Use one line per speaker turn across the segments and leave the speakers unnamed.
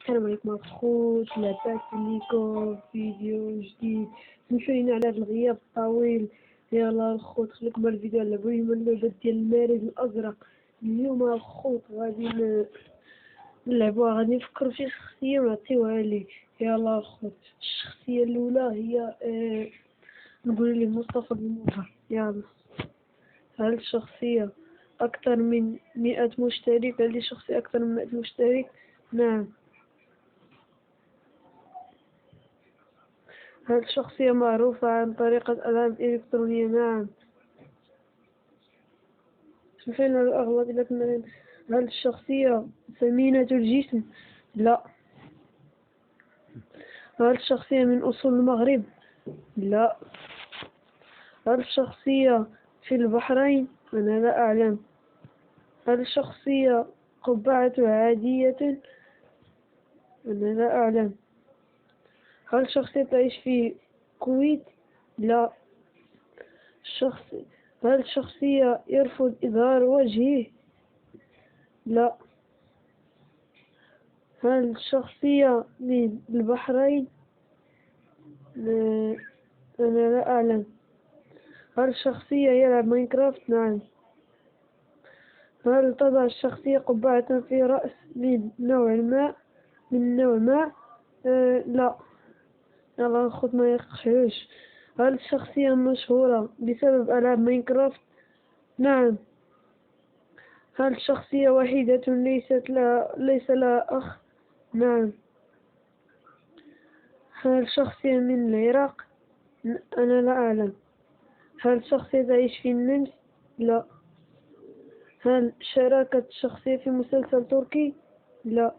السلام عليكم الخوت، لاباس عليكم؟ فيديو جديد. سمحولينا على هذا الغياب الطويل. يلا الخوت خليكم على الفيديو على بغينا اللعبة ديال المارد الازرق. اليوم الخوت غادي نلعبوها، غادي نفكرو في شخصية ونعطيوها ليه. يلا الخوت، الشخصية الاولى هي نقول ليه مصطفى بن مظهر. يلا، هل الشخصية أكثر من 100 مشترك؟ هل الشخصية أكثر من 100 مشترك؟ نعم. هل الشخصية معروفة عن طريق الألعاب الإلكترونية؟ نعم. فين الأغلاط لكن. هل الشخصية ثمينة الجسم؟ لا. هل الشخصية من أصول المغرب؟ لا. هل الشخصية في البحرين؟ أنا لا أعلم. هل الشخصية قبعة عادية؟ أنا لا أعلم. هل الشخصية تعيش في الكويت؟ لا. الشخص هل الشخصية يرفض إظهار وجهه؟ لا. هل الشخصية من البحرين؟ لا. أنا لا أعلم. هل الشخصية يلعب ماينكرافت؟ نعم. هل تضع الشخصية قبعة في رأس من نوع ما؟ لا. يلا خد ما يقشعوش. هل الشخصية مشهورة بسبب ألعاب ماينكرافت؟ نعم. هل الشخصية وحيدة ليس لها أخ؟ نعم. هل الشخصية من العراق؟ أنا لا أعلم. هل الشخصية تعيش في النمس؟ لا. هل شاركت الشخصية في مسلسل تركي؟ لا.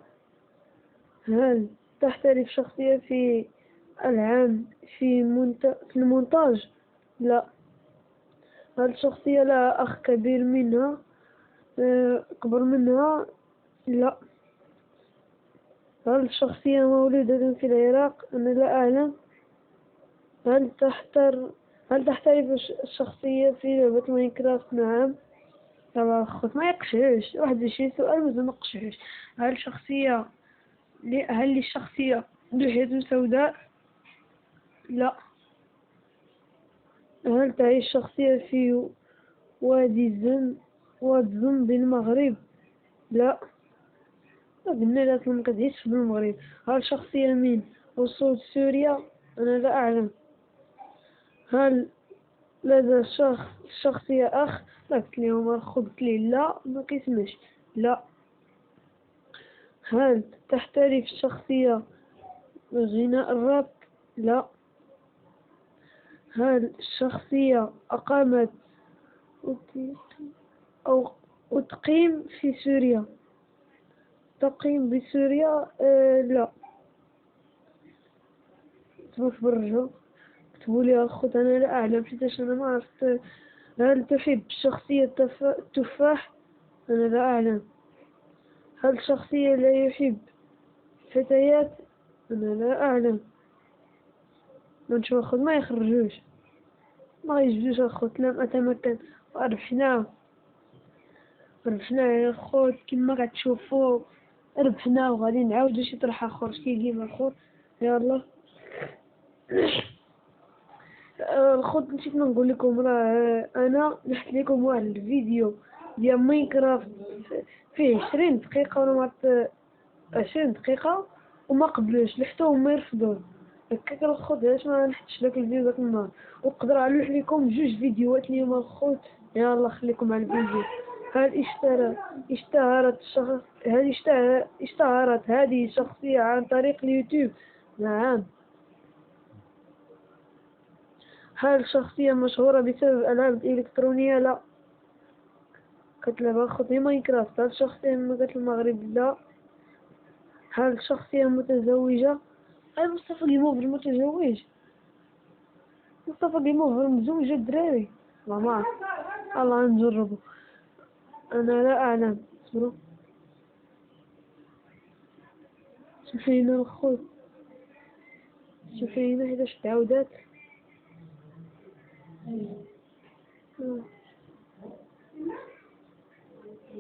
هل تحترف شخصية في العام في المونتاج؟ لا. هل الشخصية لها أخ كبير منها أكبر منها؟ لا. هل الشخصية مولودة في العراق؟ أنا لا أعلم. هل تحترف الشخصية في لعبة ماينكرافت؟ نعم. طبعا خذ ما يقشعش واحد شي سؤال مازال ما قشعش. هل الشخصية لحية سوداء؟ لا. هل تعيش الشخصية في وادي زم بالمغرب؟ لا. قلنا لك ما كتعيش في المغرب. هل الشخصية من أصول سوريا؟ أنا لا أعلم. هل لدى الشخصية أخ؟ قلت لهم قلت لي لا ما كيسمعش. لا. هل تحترف الشخصية غناء الراب؟ لا. هل الشخصية أقامت أو تقيم في سوريا؟ تقيم بسوريا؟ لا. تفرجوا اكتبوا لي الخط، أنا لا أعلم حيتاش أنا ما عرفت. هل تحب الشخصية التفاح؟ أنا لا أعلم. هل الشخصية لا يحب الفتيات؟ أنا لا أعلم. نشوف الخط ما يخرجوش، ما يجبدوش الخط. لم أتمكن وربحنا. يا خوت كما غتشوفوا. ربحنا وغادي نعاودو شي طرح اخر شي كيما اخر. يلا الخوت نسيت نقول لكم راه انا نحط لكم واحد الفيديو ديال ماينكرافت فيه 20 دقيقة ولا مات 20 دقيقة وما قبلوش لحتى هما يرفضوه. هكاك الخوت علاش ما نحطش داك الفيديو داك النهار. ونقدر نلوح لكم جوج فيديوهات اليوم الخوت. يلا خليكم على الفيديو. هل اشتهرت هذه الشخصية عن طريق اليوتيوب؟ نعم. هل شخصية مشهورة بسبب الألعاب الإلكترونية؟ لا. كتلعب خطي ماينكرافت. هل شخصية من مملكة المغرب؟ لا. هل شخصية متزوجة؟ هل مصطفى جيموفر متزوج؟ مصطفى جيموفر متزوج الدراري؟ لا ما أعرف. الله نجربه. أنا لا أعلم. اصبروا شوفي هنا الخوت. شوفي هنا حيتاش تعاودات.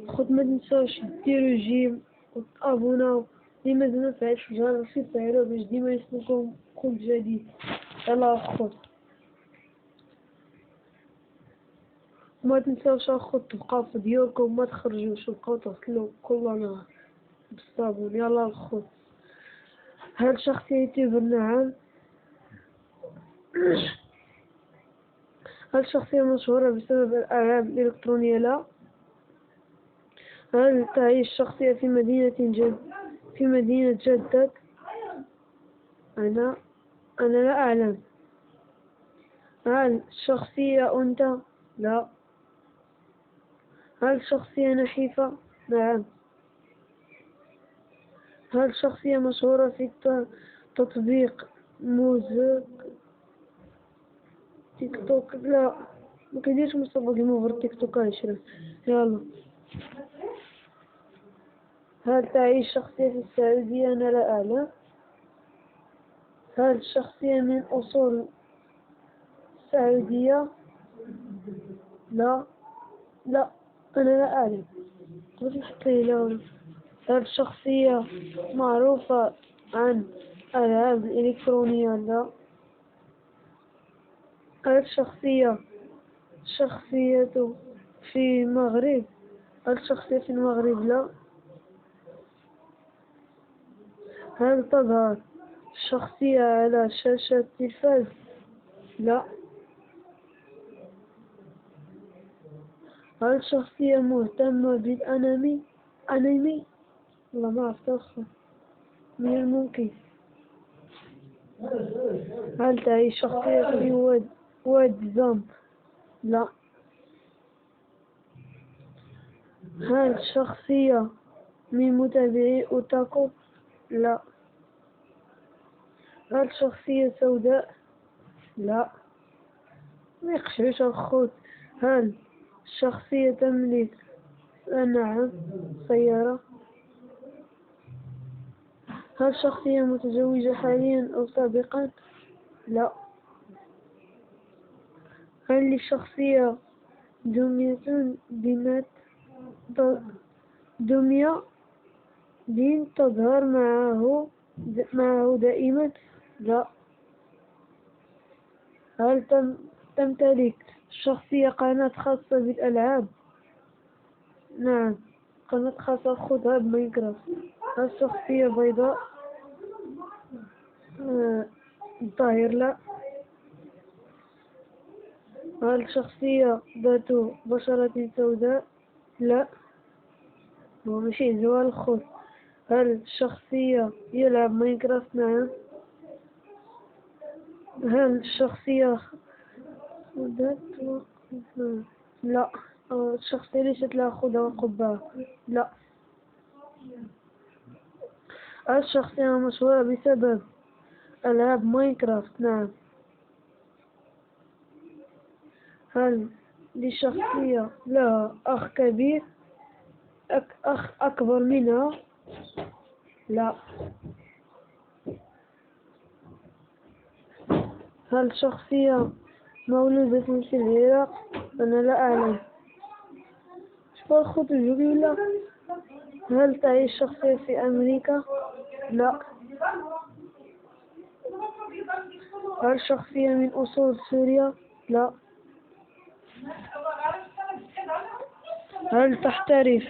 خد ما تنساوش ديروا جيم وتابوناو لماذا ما نفعلش الجار في الطائرة باش ديما يسلكهم كل جديد؟ يلا خذ، ما تنساوش أخذ تبقاو في ديوركم وما تخرجوش، وبقاو تغسلوا كل نهار بالصابون. يلا خذ. هل شخص يعتبر نعم؟ هل شخصية مشهورة بسبب الألعاب الإلكترونية؟ لا. هل تعيش شخصية في مدينة جدك؟ أنا لا أعلم. هل شخصية أنت؟ لا. هل شخصية نحيفة؟ نعم. هل شخصية مشهورة في تطبيق موزك تيك توك؟ لا، ما كيديرش مسابقة الموفر تيك توك عشرة. يلا. هل تعيش شخصية في السعودية؟ أنا لا أعلم. هل شخصية من أصول سعودية؟ لا. لا، أنا لا أعلم. قلت حتى لا. هل شخصية معروفة عن الألعاب الإلكترونية؟ لا. هل شخصية في المغرب؟ هل شخصية في المغرب؟ لا. هل تظهر شخصية على شاشة التلفاز؟ لا. هل شخصية مهتمة أنمي؟ والله ما أعرف تأخر. من الممكن. هل تعيش شخصية في واد زامب؟ لا. هل شخصية من متابعي أوتاكو؟ لا. هل شخصية سوداء؟ لا. ما يقشعش الخوت. هل شخصية تملك نعم سيارة؟ هل شخصية متزوجة حاليا أو سابقا؟ لا. هل الشخصية دمية دمية دين تظهر معه دائما؟ لا. هل تمتلك الشخصية قناة خاصة بالألعاب؟ نعم، قناة خاصة خذها بماينكرافت. هل الشخصية بيضاء؟ الظاهر لا. هل شخصية ذات بشرة سوداء؟ لا، هو ماشي زوال الخوت. هل الشخصية يلعب ماينكرافت؟ نعم. هل الشخصية ذات لا، الشخصية ليست لها خدها وقبعة. لا. هل الشخصية مشهورة بسبب ألعاب ماينكرافت؟ نعم. هل للشخصية لها أخ كبير أخ أكبر منها؟ لا. هل شخصية مولودة في العراق؟ أنا لا أعلم. شو الخط الجوبي ولا؟ هل تعيش شخصية في أمريكا؟ لا. هل شخصية من أصول سوريا؟ لا. هل تحترف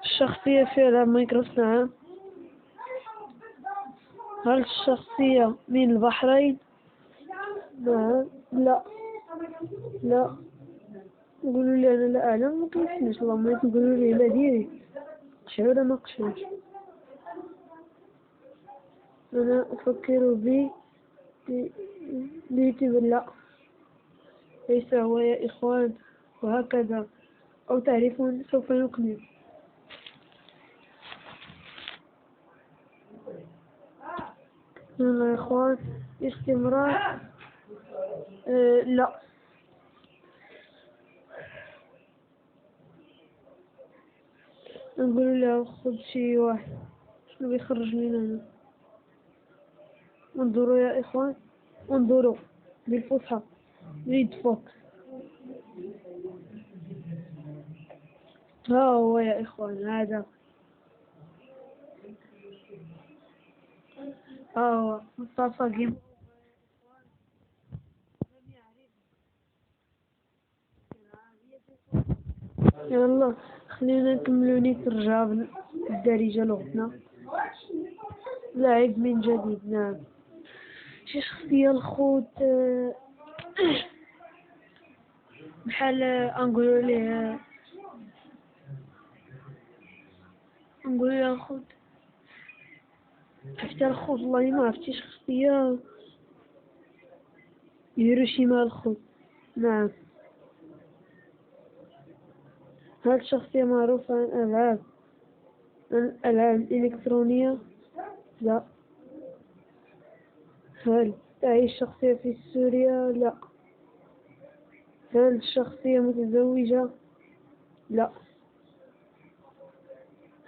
الشخصية في ألعاب ماينكرافت؟ نعم. هل الشخصية من البحرين؟ نعم. لا. لا، قولوا لي أنا لا أعلم. ما كيفناش والله، ما تقولوا لي لا ديري قشعوا ولا ما قشعوش. أنا أفكر بيوتيوبر. لا، ليس هو يا إخوان، وهكذا أو تعرفون سوف نكمل. يلا يا إخوان، استمرار. لا. نقول له خذ شي واحد. شنو بيخرج لنا هنا؟ انظروا يا إخوان، انظروا بالفصحى. ريد فوكس. ها هو يا إخوان، هذا ها هو مصطفى جيم. يلا خلينا نكملو نيت نرجعو بالدارجة لغتنا. لاعب من جديد، نعم. شي شخصية الخوت بحال نقولو ليه الخوت. عرفتي الخوت؟ والله ما عرفتي شخصية. هيروشيما الخوت، نعم. هاد الشخصية معروفة عن الألعاب الإلكترونية؟ لا. هل تعيش شخصية في سوريا؟ لا. هل الشخصية متزوجة؟ لا.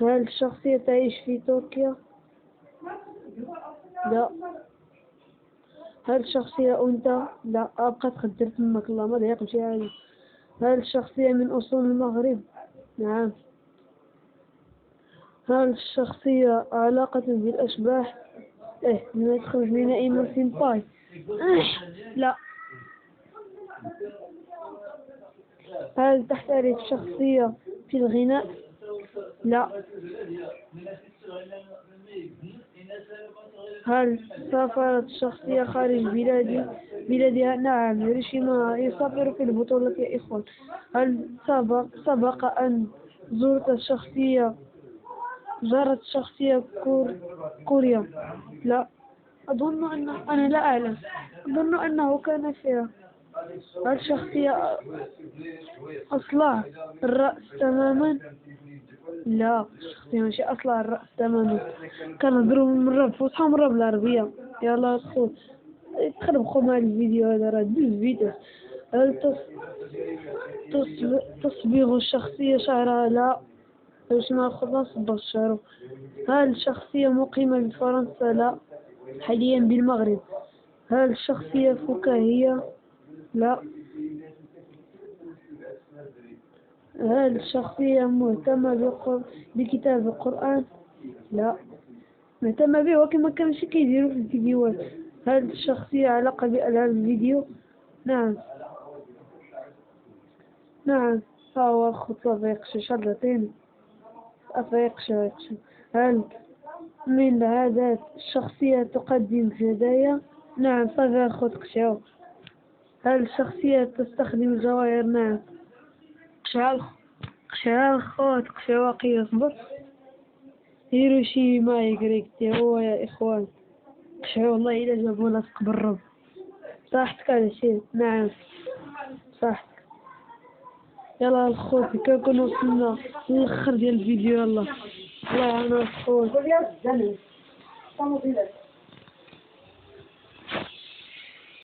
هل الشخصية تعيش في تركيا؟ لا. هل الشخصية أنثى؟ لا. أبقى تخدر تمك، الله ما ضيق شي حاجة. هل الشخصية من أصول المغرب؟ نعم. هل الشخصية علاقة بالأشباح؟ ما تخرج لنا إيمون سيمباي. لا. هل تحترف الشخصية في الغناء؟ لا. هل سافرت الشخصية خارج بلادها؟ نعم. هيروشيما يسافر في البطولة يا إخوان. هل سبق أن زارت الشخصية كوريا؟ لا. أنا لا أعلم. أظن أنه كان فيها. هل الشخصية أصلع الرأس تماما؟ لا، الشخصية ماشي أصلع الرأس تماما. كنهضرو مرة بالفصحى ومرة بالعربية. يلا الخوت تخربقو مع الفيديو هذا، راه دوز فيديو. هل تصبغ الشخصية شعرها؟ لا. باش ما الخوت ما صبغ شعرو. هل الشخصية مقيمة بفرنسا؟ لا، حاليا بالمغرب. هل الشخصية فكاهية؟ لا. هل الشخصية مهتمة بكتاب القرآن؟ لا. مهتمة به ولكن ما كانش كيديرو في الفيديوهات. هل الشخصية علاقة بألعاب الفيديو؟ نعم. نعم. ها هو الخط صافي شرطين. هل من هذا الشخصية تقدم هدايا؟ نعم. صافي الخط قشعو. هل الشخصية تستخدم الجواهر؟ نعم. قشعة الخوت قشعة واقيلا صبر. هيروشيما يقريكتي هو يا إخوان. قشعة والله إلا جابونا لصق بالرب. صحتك على شيء؟ نعم صحتك. يلا الخوت كنكون وصلنا للآخر ديال الفيديو. يلا الله يعاون الخوت.